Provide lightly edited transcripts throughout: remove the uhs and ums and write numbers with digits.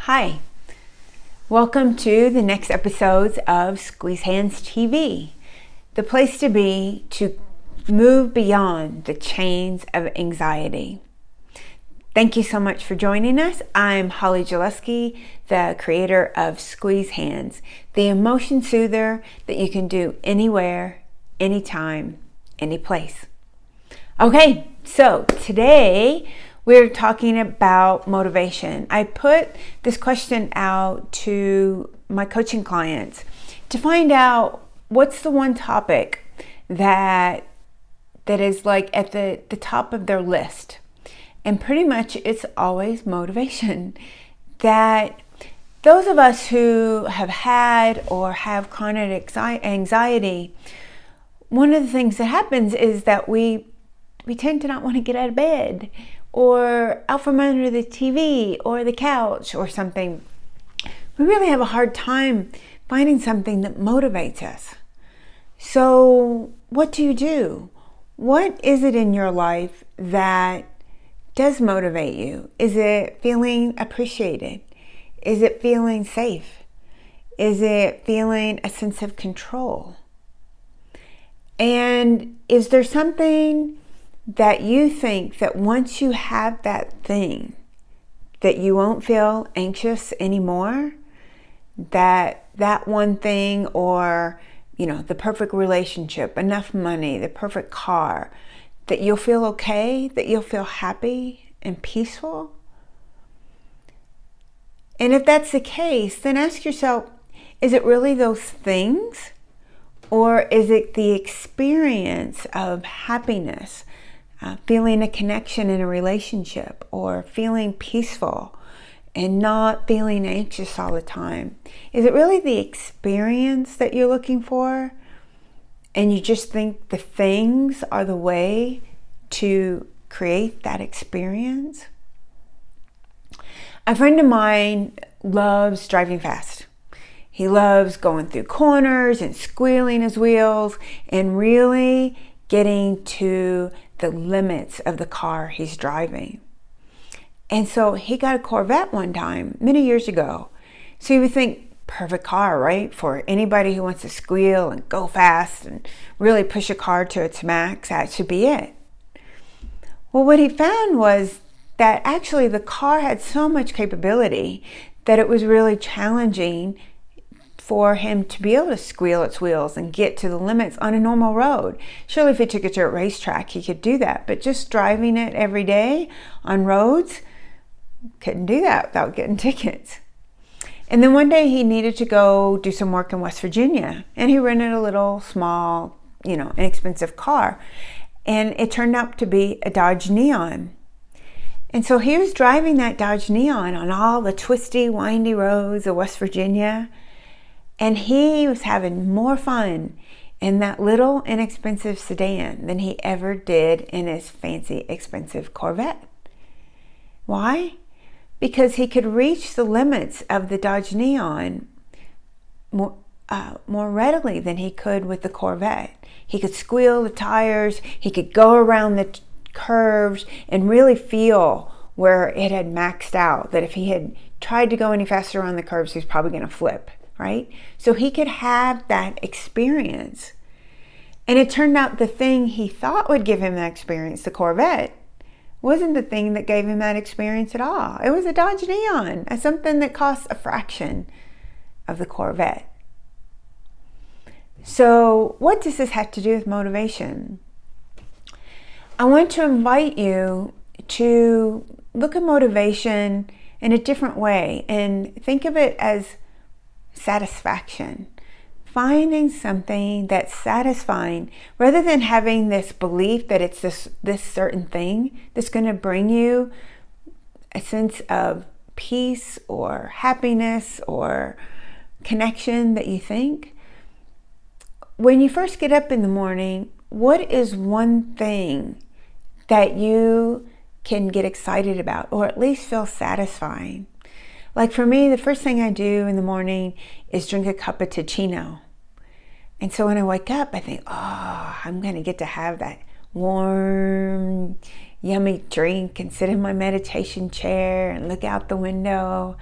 Hi, welcome to the next episodes of Squeeze Hands TV, the place to be to move beyond the chains of anxiety. Thank you so much for joining us. I'm Holly Jaleski, the creator of Squeeze Hands, the emotion soother that you can do anywhere, anytime, any place. Okay, so today we're talking about motivation. I put this question out to my coaching clients to find out what's the one topic that is like at the top of their list. And pretty much it's always motivation. That those of us who have had or have chronic anxiety, one of the things that happens is that we tend to not want to get out of bed or out from under the TV or the couch or something. We really have a hard time finding something that motivates us. So what do? What is it in your life that does motivate you? Is it feeling appreciated? Is it feeling safe? Is it feeling a sense of control? And is there something that you think that once you have that thing, that you won't feel anxious anymore? That one thing, or the perfect relationship, enough money, the perfect car, that you'll feel okay, that you'll feel happy and peaceful? And if that's the case, then ask yourself, is it really those things? Or is it the experience of happiness, feeling a connection in a relationship, or feeling peaceful and not feeling anxious all the time? Is it really the experience that you're looking for? And you just think the things are the way to create that experience? A friend of mine loves driving fast. He loves going through corners and squealing his wheels and really getting to the limits of the car he's driving. And so he got a Corvette one time, many years ago. So you would think, perfect car, right? For anybody who wants to squeal and go fast and really push a car to its max, that should be it. Well, what he found was that actually the car had so much capability that it was really challenging for him to be able to squeal its wheels and get to the limits on a normal road. Surely if he took it to a racetrack, he could do that. But just driving it every day on roads, couldn't do that without getting tickets. And then one day he needed to go do some work in West Virginia. And he rented a little small, inexpensive car. And it turned out to be a Dodge Neon. And so he was driving that Dodge Neon on all the twisty, windy roads of West Virginia. And he was having more fun in that little inexpensive sedan than he ever did in his fancy, expensive Corvette. Why? Because he could reach the limits of the Dodge Neon more readily than he could with the Corvette. He could squeal the tires, he could go around the curves and really feel where it had maxed out, that if he had tried to go any faster on the curves, he was probably going to flip. Right? So he could have that experience. And it turned out the thing he thought would give him that experience, the Corvette, wasn't the thing that gave him that experience at all. It was a Dodge Neon, something that cost a fraction of the Corvette. So what does this have to do with motivation? I want to invite you to look at motivation in a different way and think of it as satisfaction. Finding something that's satisfying rather than having this belief that it's this certain thing that's going to bring you a sense of peace or happiness or connection that you think. When you first get up in the morning, what is one thing that you can get excited about or at least feel satisfying? Like for me, the first thing I do in the morning is drink a cup of Ticino. And so when I wake up, I think, I'm going to get to have that warm, yummy drink and sit in my meditation chair and look out the window.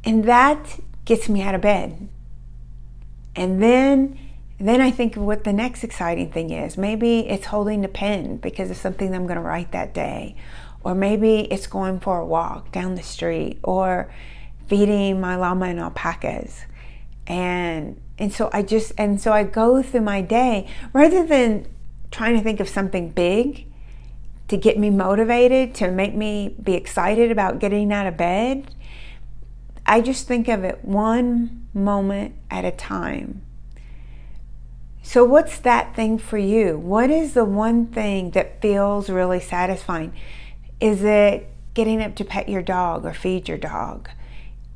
And that gets me out of bed. And then I think of what the next exciting thing is. Maybe it's holding a pen because of something that I'm going to write that day. Or maybe it's going for a walk down the street, or feeding my llama and alpacas. And so I go through my day rather than trying to think of something big to get me motivated, to make me be excited about getting out of bed. I just think of it one moment at a time. So what's that thing for you? What is the one thing that feels really satisfying? Is it getting up to pet your dog or feed your dog?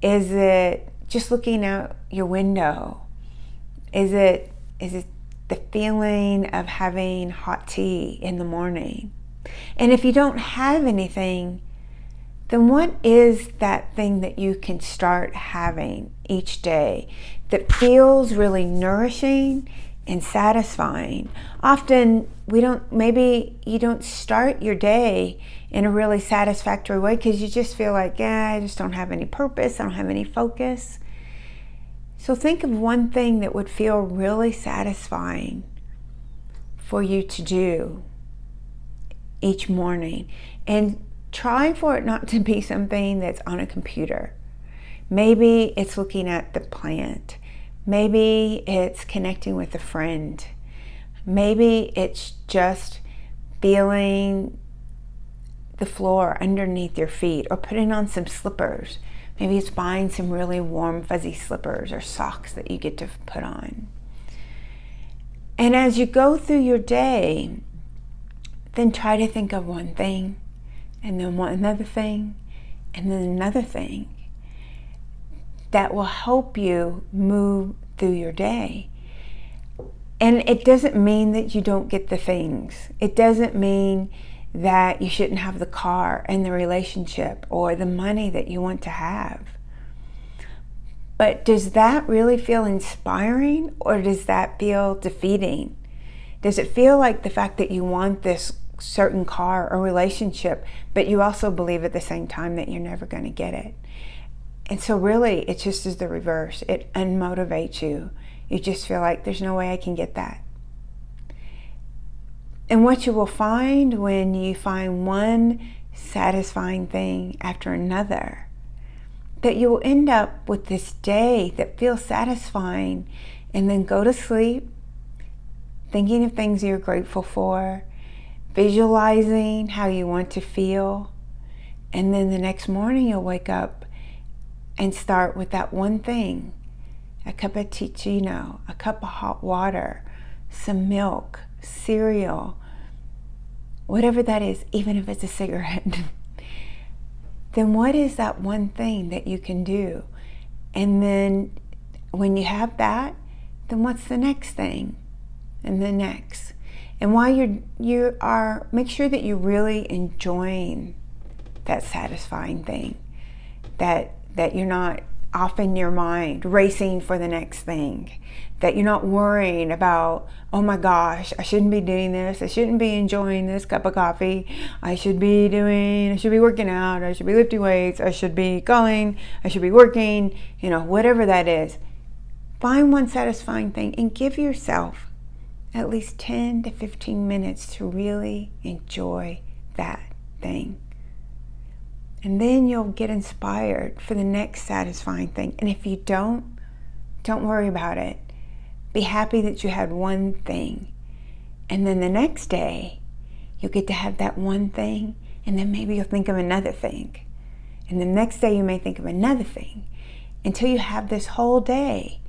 Is it just looking out your window? Is it the feeling of having hot tea in the morning? And if you don't have anything, then what is that thing that you can start having each day that feels really nourishing and satisfying? Often maybe you don't start your day in a really satisfactory way because you just feel like, I just don't have any purpose, I don't have any focus. So think of one thing that would feel really satisfying for you to do each morning, and try for it not to be something that's on a computer. Maybe it's looking at the plant. Maybe it's connecting with a friend. Maybe it's just feeling the floor underneath your feet, or putting on some slippers. Maybe it's buying some really warm fuzzy slippers or socks that you get to put on. And as you go through your day, then try to think of one thing, and then another thing, and then another thing that will help you move through your day. And it doesn't mean that you don't get the things. It doesn't mean that you shouldn't have the car and the relationship or the money that you want to have. But does that really feel inspiring, or does that feel defeating? Does it feel like the fact that you want this certain car or relationship, but you also believe at the same time that you're never going to get it? And so really, it just is the reverse. It unmotivates you. You just feel like there's no way I can get that. And what you will find when you find one satisfying thing after another, that you will end up with this day that feels satisfying, and then go to sleep thinking of things you're grateful for, visualizing how you want to feel, and then the next morning you'll wake up and start with that one thing: a cup of ticino, a cup of hot water, some milk, cereal, whatever that is, even if it's a cigarette. Then what is that one thing that you can do? And then when you have that, then what's the next thing? And the next. And while you are, make sure that you're really enjoying that satisfying thing, that you're not off in your mind racing for the next thing, that you're not worrying about, oh my gosh, I shouldn't be doing this, I shouldn't be enjoying this cup of coffee, I should be working out, I should be lifting weights, I should be calling, I should be working, whatever that is. Find one satisfying thing and give yourself at least 10 to 15 minutes to really enjoy that thing. And then you'll get inspired for the next satisfying thing. And if you don't worry about it. Be happy that you had one thing. And then the next day, you'll get to have that one thing, and then maybe you'll think of another thing. And the next day you may think of another thing, until you have this whole day.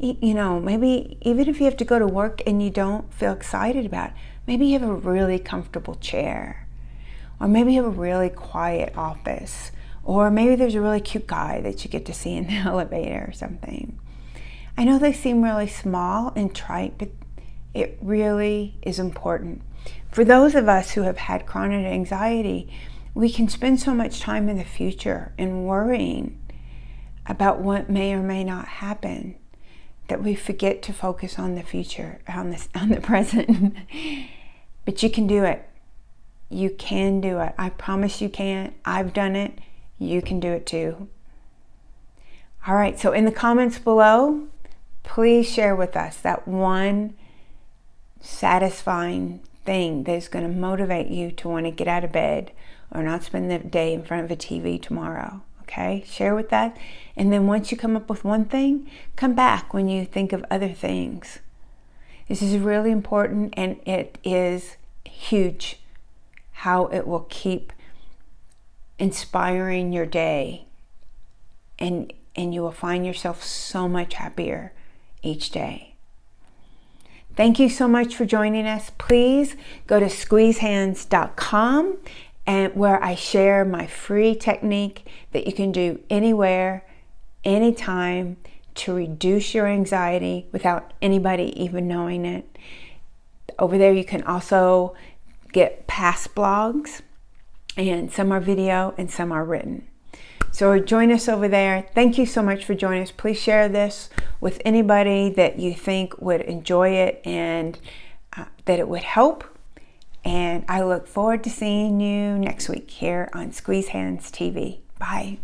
Maybe even if you have to go to work and you don't feel excited about it, maybe you have a really comfortable chair. Or maybe you have a really quiet office. Or maybe there's a really cute guy that you get to see in the elevator or something. I know they seem really small and trite, but it really is important. For those of us who have had chronic anxiety, we can spend so much time in the future and worrying about what may or may not happen that we forget to focus on the future, on the present. But you can do it. You can do it. I promise you can. I've done it. You can do it too. All right, so in the comments below, please share with us that one satisfying thing that is going to motivate you to want to get out of bed or not spend the day in front of a TV tomorrow. Okay, share with that. And then once you come up with one thing, come back when you think of other things. This is really important, and it is huge how it will keep inspiring your day, and you will find yourself so much happier each day. Thank you so much for joining us. Please go to squeezehands.com, and where I share my free technique that you can do anywhere, anytime, to reduce your anxiety without anybody even knowing it. Over there you can also get past blogs, and some are video and some are written. So join us over there. Thank you so much for joining us. Please share this with anybody that you think would enjoy it and that it would help. And I look forward to seeing you next week here on Squeeze Hands TV. Bye.